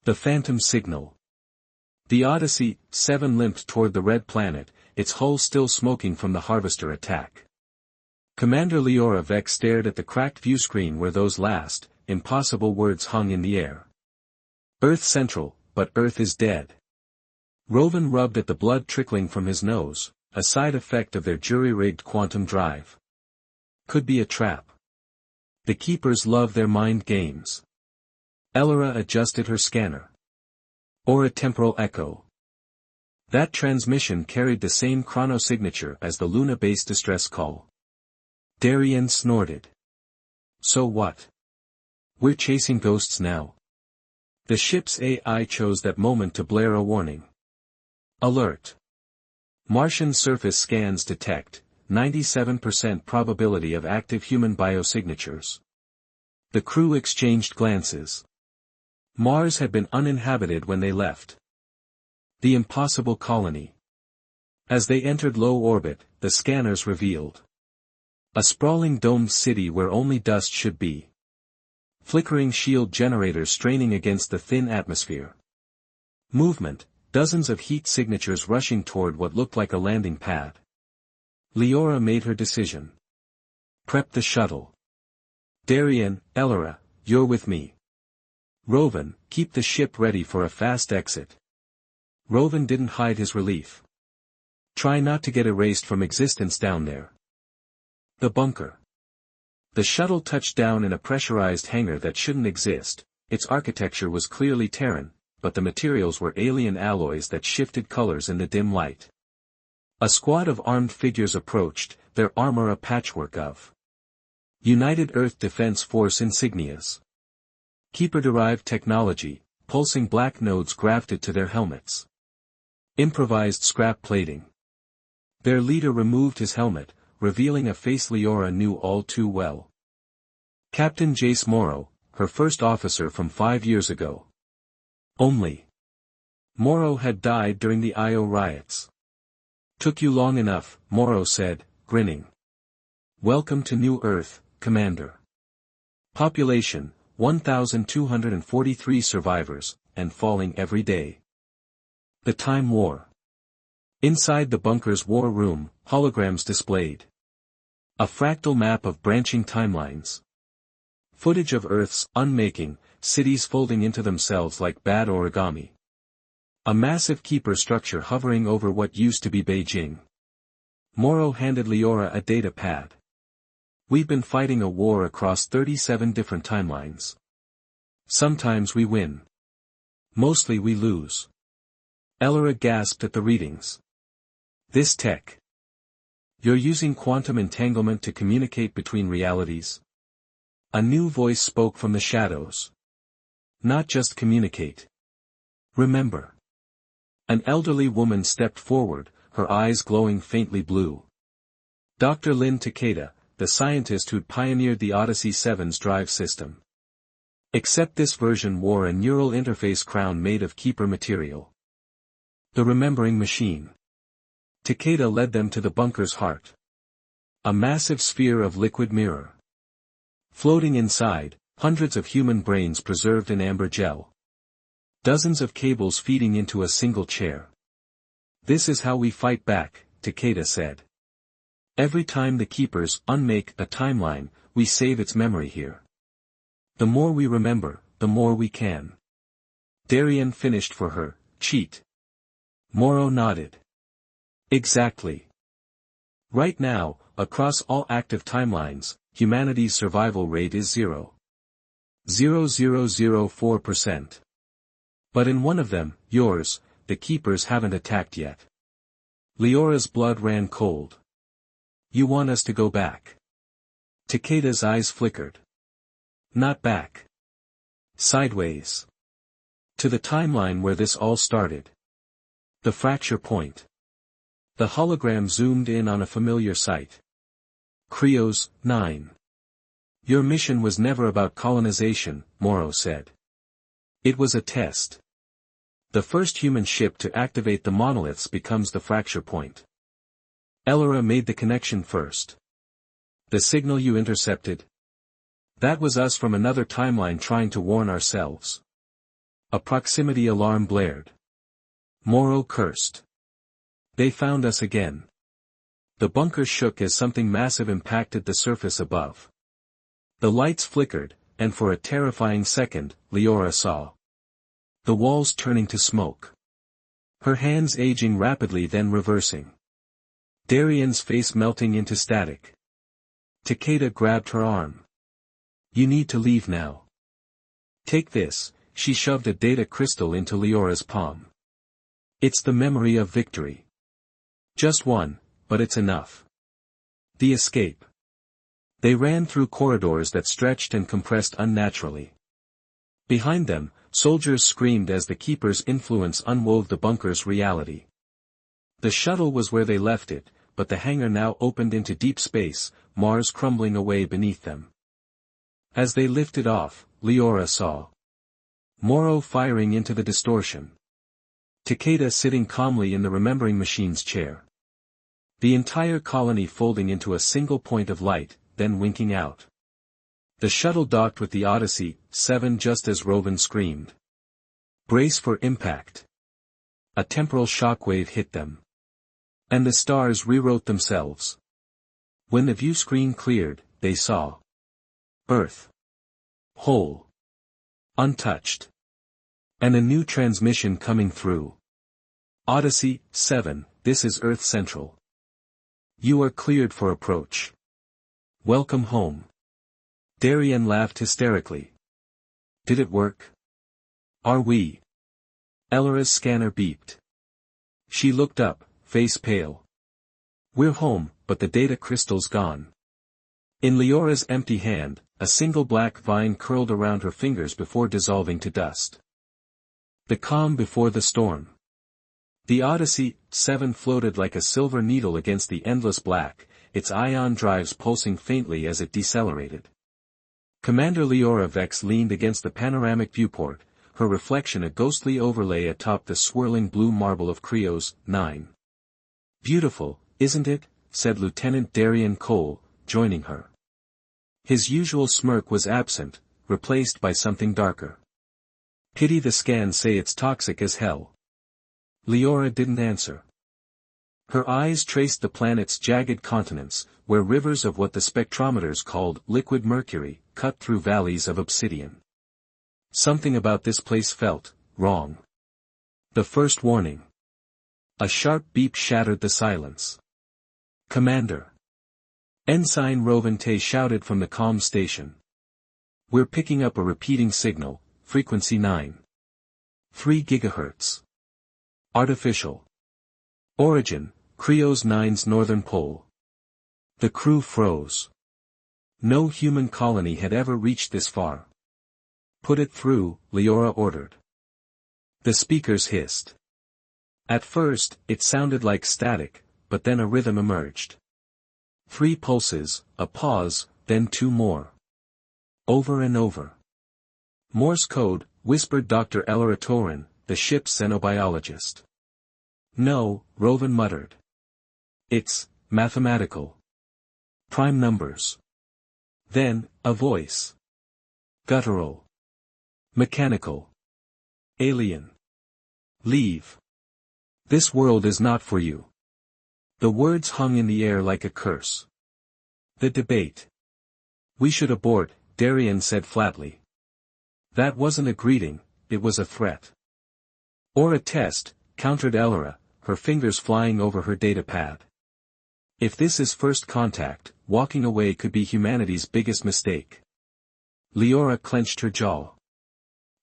The phantom signal. The Odyssey 7 limped toward the red planet, its hull still smoking from the Harvester attack. Commander Leora Vec stared at the cracked viewscreen where those last, impossible words hung in the air. Earth Central, but Earth is dead. Rovan rubbed at the blood trickling from his nose, a side effect of their jury-rigged quantum drive. Could be a trap. The Keepers love their mind games. Elora adjusted her scanner. Or a temporal echo. That transmission carried the same chronosignature as the Luna base distress call. Darien snorted. So what? We're chasing ghosts now. The ship's AI chose that moment to blare a warning. Alert. Martian surface scans detect 97% probability of active human biosignatures. The crew exchanged glances. Mars had been uninhabited when they left. The impossible colony. As they entered low orbit, the scanners revealed a sprawling domed city where only dust should be. Flickering shield generators straining against the thin atmosphere. Movement, dozens of heat signatures rushing toward what looked like a landing pad. Leora made her decision. Prep the shuttle. Darien, Elora, you're with me. Rovan, keep the ship ready for a fast exit. Rovan didn't hide his relief. Try not to get erased from existence down there. The bunker. The shuttle touched down in a pressurized hangar that shouldn't exist. Its architecture was clearly Terran, but the materials were alien alloys that shifted colors in the dim light. A squad of armed figures approached, their armor a patchwork of United Earth Defense Force insignias. Keeper-derived technology, pulsing black nodes grafted to their helmets. Improvised scrap plating. Their leader removed his helmet, revealing a face Leora knew all too well. Captain Jace Morrow, her first officer from 5 years ago. Only. Morrow had died during the Io riots. Took you long enough, Morrow said, grinning. Welcome to New Earth, Commander. Population, 1,243 survivors, and falling every day. The Time War. Inside the bunker's war room, holograms displayed. A fractal map of branching timelines. Footage of Earth's unmaking, cities folding into themselves like bad origami. A massive keeper structure hovering over what used to be Beijing. Morrow handed Leora a data pad. We've been fighting a war across 37 different timelines. Sometimes we win. Mostly we lose. Elora gasped at the readings. This tech. You're using quantum entanglement to communicate between realities? A new voice spoke from the shadows. Not just communicate. Remember. An elderly woman stepped forward, her eyes glowing faintly blue. Dr. Lynn Takeda, the scientist who'd pioneered the Odyssey 7's drive system. Except this version wore a neural interface crown made of keeper material. The remembering machine. Takeda led them to the bunker's heart. A massive sphere of liquid mirror. Floating inside, hundreds of human brains preserved in amber gel. Dozens of cables feeding into a single chair. This is how we fight back, Takeda said. Every time the Keepers unmake a timeline, we save its memory here. The more we remember, the more we can. Darien finished for her, cheat. Morrow nodded. Exactly. Right now, across all active timelines, humanity's survival rate is 0.0004%. But in one of them, yours, the Keepers haven't attacked yet. Leora's blood ran cold. You want us to go back? Takeda's eyes flickered. Not back. Sideways. To the timeline where this all started. The fracture point. The hologram zoomed in on a familiar sight. Krios, 9. Your mission was never about colonization, Morrow said. It was a test. The first human ship to activate the monoliths becomes the fracture point. Elora made the connection first. The signal you intercepted? That was us from another timeline trying to warn ourselves. A proximity alarm blared. Morrow cursed. They found us again. The bunker shook as something massive impacted the surface above. The lights flickered, and for a terrifying second, Leora saw the walls turning to smoke. Her hands aging rapidly then reversing. Darian's face melting into static. Takeda grabbed her arm. You need to leave now. Take this, she shoved a data crystal into Leora's palm. It's the memory of victory. Just one, but it's enough. The escape. They ran through corridors that stretched and compressed unnaturally. Behind them, soldiers screamed as the Keeper's influence unwove the bunker's reality. The shuttle was where they left it, but the hangar now opened into deep space, Mars crumbling away beneath them. As they lifted off, Leora saw Morrow firing into the distortion. Takeda sitting calmly in the remembering machine's chair. The entire colony folding into a single point of light, then winking out. The shuttle docked with the Odyssey 7 just as Rovan screamed. Brace for impact. A temporal shockwave hit them. And the stars rewrote themselves. When the view screen cleared, they saw Earth. Whole. Untouched. And a new transmission coming through. Odyssey 7, this is Earth Central. You are cleared for approach. Welcome home. Darian laughed hysterically. Did it work? Are we? Ellora's scanner beeped. She looked up, face pale. We're home, but the data crystal's gone. In Leora's empty hand, a single black vine curled around her fingers before dissolving to dust. The calm before the storm. The Odyssey 7 floated like a silver needle against the endless black, its ion drives pulsing faintly as it decelerated. Commander Leora Vex leaned against the panoramic viewport, her reflection a ghostly overlay atop the swirling blue marble of Creos 9. Beautiful, isn't it? Said Lieutenant Darian Cole, joining her. His usual smirk was absent, replaced by something darker. Pity the scans say it's toxic as hell. Leora didn't answer. Her eyes traced the planet's jagged continents, where rivers of what the spectrometers called liquid mercury cut through valleys of obsidian. Something about this place felt wrong. The first warning. A sharp beep shattered the silence. Commander. Ensign Rovente shouted from the comm station. We're picking up a repeating signal, frequency 9. 3 GHz. Artificial. Origin, Creos 9's northern pole. The crew froze. No human colony had ever reached this far. Put it through, Leora ordered. The speakers hissed. At first, it sounded like static, but then a rhythm emerged. 3 pulses, a pause, then 2 more. Over and over. Morse code, whispered Dr. Elora Torin, the ship's xenobiologist. No, Rovan muttered. It's mathematical. Prime numbers. Then, a voice. Guttural. Mechanical. Alien. Leave. This world is not for you. The words hung in the air like a curse. The debate. We should abort, Darian said flatly. That wasn't a greeting, it was a threat. Or a test, countered Elora, her fingers flying over her data pad. If this is first contact, walking away could be humanity's biggest mistake. Leora clenched her jaw.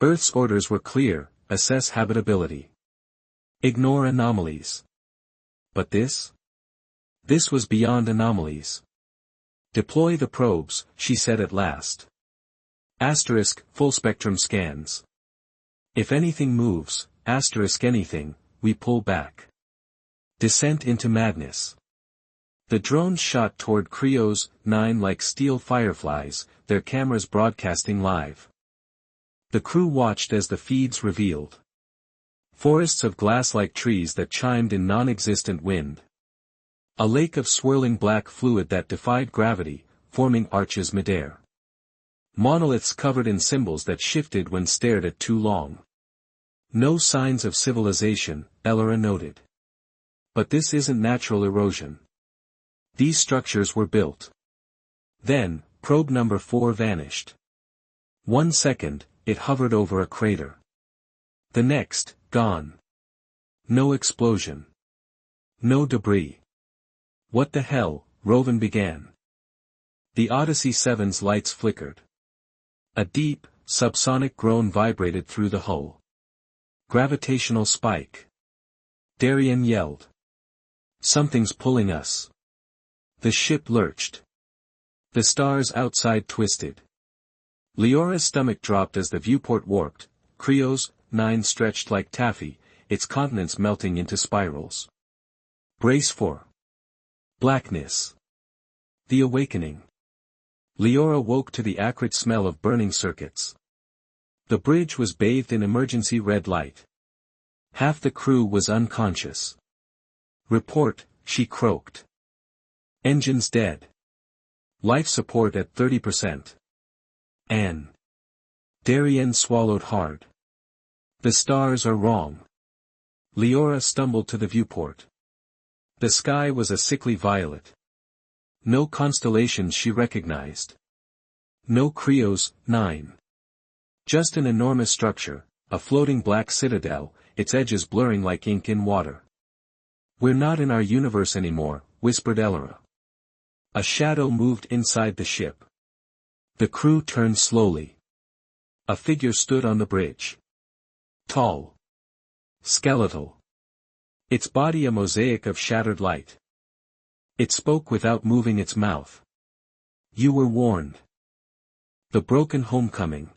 Earth's orders were clear, assess habitability. Ignore anomalies. But this? This was beyond anomalies. Deploy the probes, she said at last. Asterisk, full spectrum scans. If anything moves, asterisk anything, we pull back. Descent into madness. The drones shot toward Creos 9 like steel fireflies, their cameras broadcasting live. The crew watched as the feeds revealed forests of glass-like trees that chimed in non-existent wind. A lake of swirling black fluid that defied gravity, forming arches midair. Monoliths covered in symbols that shifted when stared at too long. No signs of civilization, Elora noted. But this isn't natural erosion. These structures were built. Then, probe number 4 vanished. 1 second, it hovered over a crater. The next, gone. No explosion. No debris. What the hell, Rovan began. The Odyssey 7's lights flickered. A deep, subsonic groan vibrated through the hull. Gravitational spike. Darien yelled. Something's pulling us. The ship lurched. The stars outside twisted. Leora's stomach dropped as the viewport warped, Creos, 9 stretched like taffy, its continents melting into spirals. Brace for blackness. The awakening. Leora woke to the acrid smell of burning circuits. The bridge was bathed in emergency red light. Half the crew was unconscious. Report, she croaked. Engines dead. Life support at 30%. Anne. Darien swallowed hard. The stars are wrong. Leora stumbled to the viewport. The sky was a sickly violet. No constellations she recognized. No Creos, 9. Just an enormous structure, a floating black citadel, its edges blurring like ink in water. We're not in our universe anymore, whispered Elora. A shadow moved inside the ship. The crew turned slowly. A figure stood on the bridge. Tall. Skeletal. Its body a mosaic of shattered light. It spoke without moving its mouth. You were warned. The broken homecoming.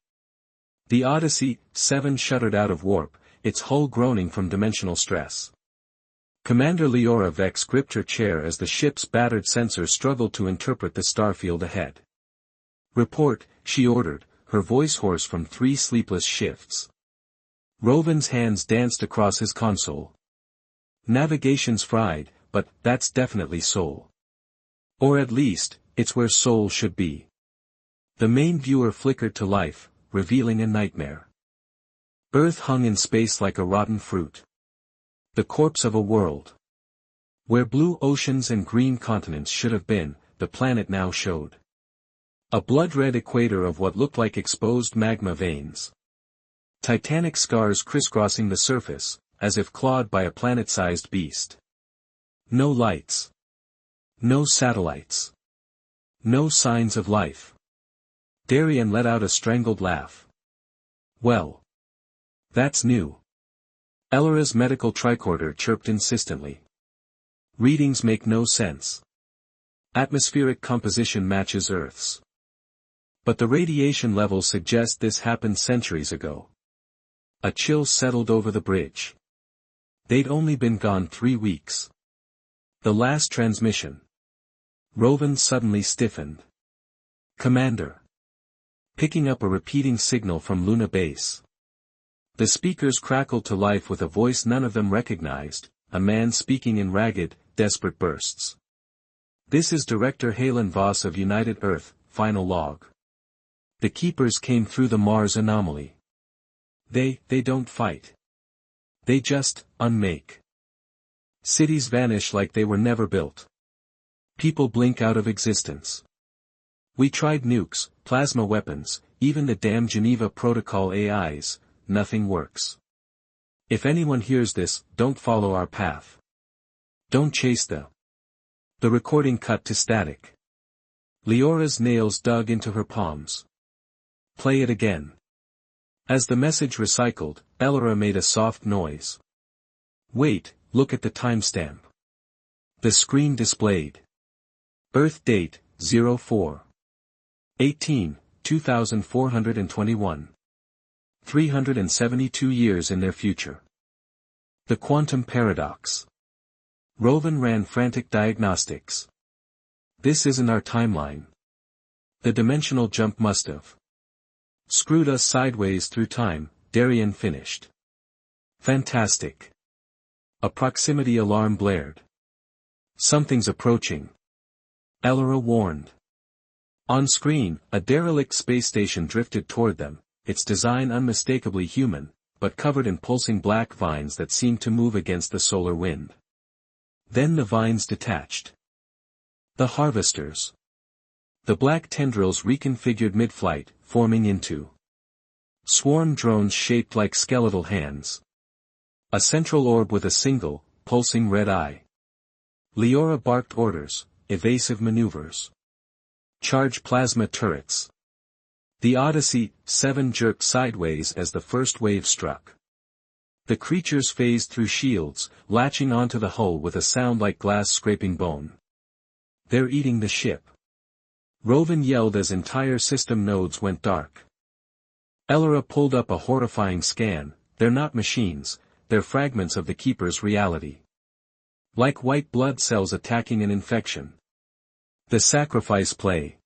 The Odyssey 7 shuddered out of warp, its hull groaning from dimensional stress. Commander Leora Vex gripped her chair as the ship's battered sensors struggled to interpret the starfield ahead. Report, she ordered, her voice hoarse from 3 sleepless shifts. Rovan's hands danced across his console. Navigation's fried, but that's definitely Sol. Or at least, it's where Sol should be. The main viewer flickered to life, revealing a nightmare. Earth hung in space like a rotten fruit. The corpse of a world. Where blue oceans and green continents should have been, the planet now showed. A blood-red equator of what looked like exposed magma veins. Titanic scars crisscrossing the surface, as if clawed by a planet-sized beast. No lights. No satellites. No signs of life. Darien let out a strangled laugh. Well. That's new. Elora's medical tricorder chirped insistently. Readings make no sense. Atmospheric composition matches Earth's. But the radiation levels suggest this happened centuries ago. A chill settled over the bridge. They'd only been gone 3 weeks. The last transmission. Rovan suddenly stiffened. Commander. Picking up a repeating signal from Luna Base. The speakers crackled to life with a voice none of them recognized, a man speaking in ragged, desperate bursts. This is Director Halen Voss of United Earth, final log. The Keepers came through the Mars anomaly. They don't fight. They just, unmake. Cities vanish like they were never built. People blink out of existence. We tried nukes, plasma weapons, even the damn Geneva Protocol AIs, nothing works. If anyone hears this, don't follow our path. Don't chase the recording cut to static. Leora's nails dug into her palms. Play it again. As the message recycled, Elora made a soft noise. Wait, look at the timestamp. The screen displayed. Earth date, 04/18/2421. 372 years in their future. The quantum paradox. Rovan ran frantic diagnostics. This isn't our timeline. The dimensional jump must have screwed us sideways through time, Darien finished. Fantastic. A proximity alarm blared. Something's approaching. Elora warned. On screen, a derelict space station drifted toward them, its design unmistakably human, but covered in pulsing black vines that seemed to move against the solar wind. Then the vines detached. The harvesters. The black tendrils reconfigured mid-flight, forming into swarm drones shaped like skeletal hands. A central orb with a single, pulsing red eye. Leora barked orders, evasive maneuvers. Charge plasma turrets. The Odyssey 7 jerked sideways as the first wave struck. The creatures phased through shields, latching onto the hull with a sound like glass scraping bone. They're eating the ship. Rovan yelled as entire system nodes went dark. Elora pulled up a horrifying scan. They're not machines, they're fragments of the Keeper's reality. Like white blood cells attacking an infection. The sacrifice play.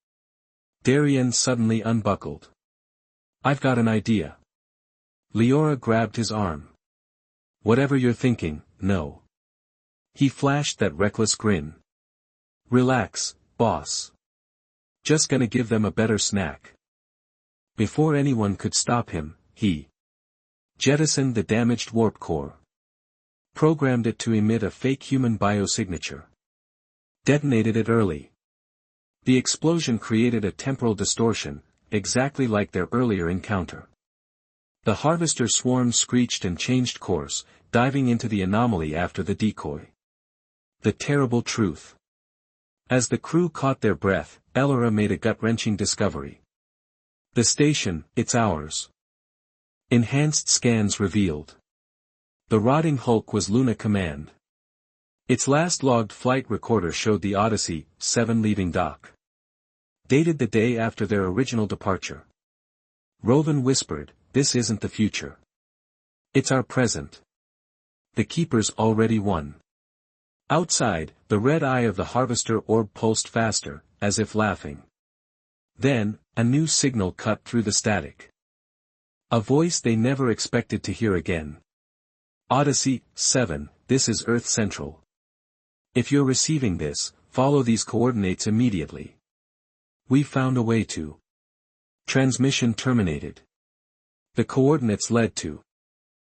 Darien suddenly unbuckled. I've got an idea. Leora grabbed his arm. Whatever you're thinking, no. He flashed that reckless grin. Relax, boss. Just gonna give them a better snack. Before anyone could stop him, he jettisoned the damaged warp core. Programmed it to emit a fake human biosignature. Detonated it early. The explosion created a temporal distortion, exactly like their earlier encounter. The harvester swarm screeched and changed course, diving into the anomaly after the decoy. The terrible truth. As the crew caught their breath, Elora made a gut-wrenching discovery. The station, it's ours. Enhanced scans revealed. The rotting hulk was Luna Command. Its last logged flight recorder showed the Odyssey 7 leaving dock. Dated the day after their original departure. Rovan whispered, "This isn't the future. It's our present. The Keepers already won." Outside, the red eye of the harvester orb pulsed faster, as if laughing. Then, a new signal cut through the static. A voice they never expected to hear again. Odyssey 7, this is Earth Central. If you're receiving this, follow these coordinates immediately. We found a way to. Transmission terminated. The coordinates led to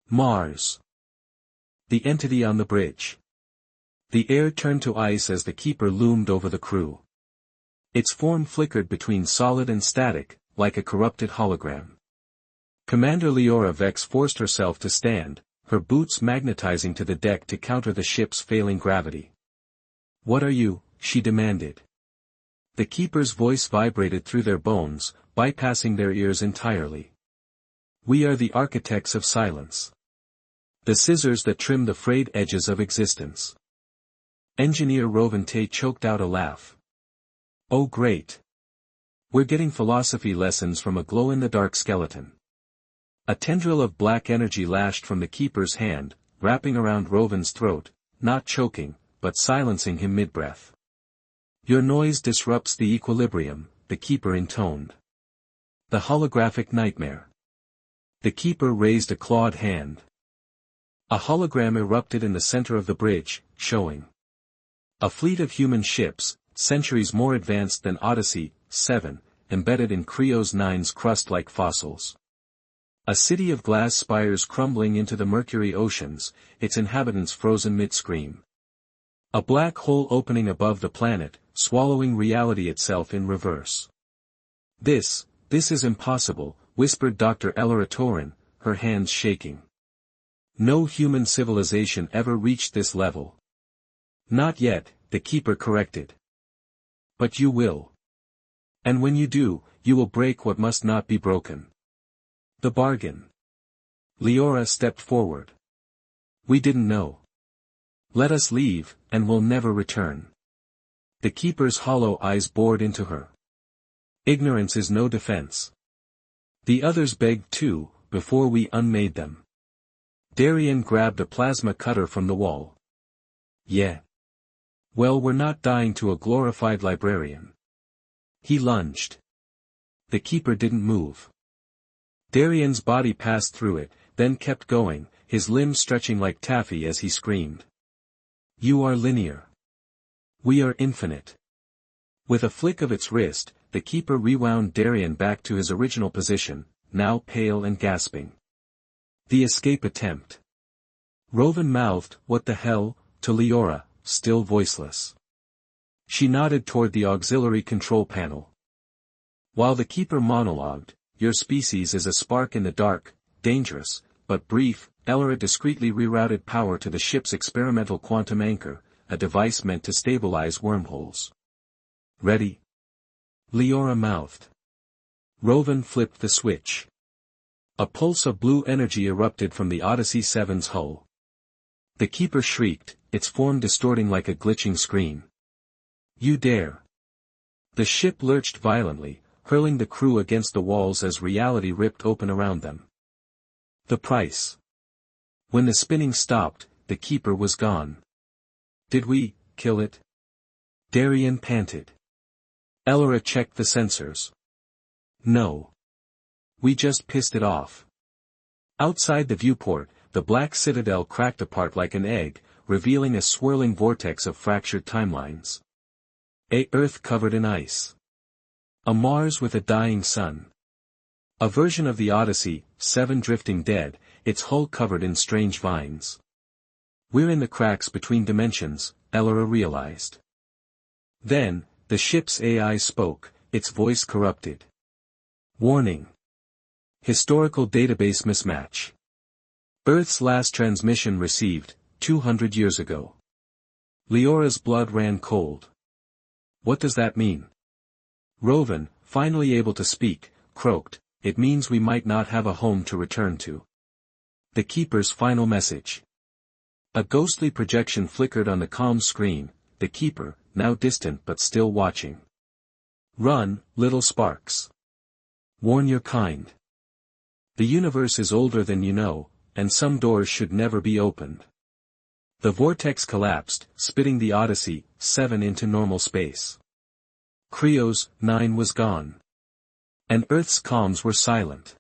Mars. The entity on the bridge. The air turned to ice as the Keeper loomed over the crew. Its form flickered between solid and static, like a corrupted hologram. Commander Leora Vex forced herself to stand, her boots magnetizing to the deck to counter the ship's failing gravity. "What are you?" she demanded. The Keeper's voice vibrated through their bones, bypassing their ears entirely. "We are the architects of silence. The scissors that trim the frayed edges of existence." Engineer Rovente choked out a laugh. "Oh great. We're getting philosophy lessons from a glow-in-the-dark skeleton." A tendril of black energy lashed from the Keeper's hand, wrapping around Rovan's throat, not choking, but silencing him mid-breath. "Your noise disrupts the equilibrium," the Keeper intoned. "The holographic nightmare." The Keeper raised a clawed hand. A hologram erupted in the center of the bridge, showing a fleet of human ships, centuries more advanced than Odyssey 7, embedded in Krios 9's crust like fossils. A city of glass spires crumbling into the mercury oceans, its inhabitants frozen mid-scream. A black hole opening above the planet, swallowing reality itself in reverse. This is impossible," whispered Dr. Elora Torin, her hands shaking. "No human civilization ever reached this level." "Not yet," the Keeper corrected. "But you will. And when you do, you will break what must not be broken." "The bargain." Leora stepped forward. "We didn't know. Let us leave, and we'll never return." The Keeper's hollow eyes bored into her. "Ignorance is no defense. The others begged too, before we unmade them." Darien grabbed a plasma cutter from the wall. "Yeah. Well, we're not dying to a glorified librarian." He lunged. The Keeper didn't move. Darien's body passed through it, then kept going, his limbs stretching like taffy as he screamed. "You are linear. We are infinite." With a flick of its wrist, the Keeper rewound Darien back to his original position, now pale and gasping. The escape attempt. Rovan mouthed, "What the hell," to Leora, still voiceless. She nodded toward the auxiliary control panel. While the keeper monologued, "Your species is a spark in the dark, dangerous, but brief." Elora discreetly rerouted power to the ship's experimental quantum anchor, a device meant to stabilize wormholes. "Ready?" Leora mouthed. Rovan flipped the switch. A pulse of blue energy erupted from the Odyssey 7's hull. The keeper shrieked, its form distorting like a glitching screen. "You dare!" The ship lurched violently, hurling the crew against the walls as reality ripped open around them. The price. When the spinning stopped, the keeper was gone. "Did we kill it?" Darien panted. Elora checked the sensors. "No. We just pissed it off." Outside the viewport, the black citadel cracked apart like an egg, revealing a swirling vortex of fractured timelines. A Earth covered in ice. A Mars with a dying sun. A version of the Odyssey, 7 drifting dead, its hull covered in strange vines. "We're in the cracks between dimensions," Elora realized. Then, the ship's AI spoke, its voice corrupted. "Warning. Historical database mismatch. Earth's last transmission received, 200 years ago." Leora's blood ran cold. "What does that mean?" Rovan, finally able to speak, croaked, "It means we might not have a home to return to." The keeper's final message. A ghostly projection flickered on the comm screen, the keeper, now distant but still watching. "Run, little sparks. Warn your kind. The universe is older than you know, and some doors should never be opened." The vortex collapsed, spitting the Odyssey 7 into normal space. Creo's 9 was gone. And Earth's comms were silent.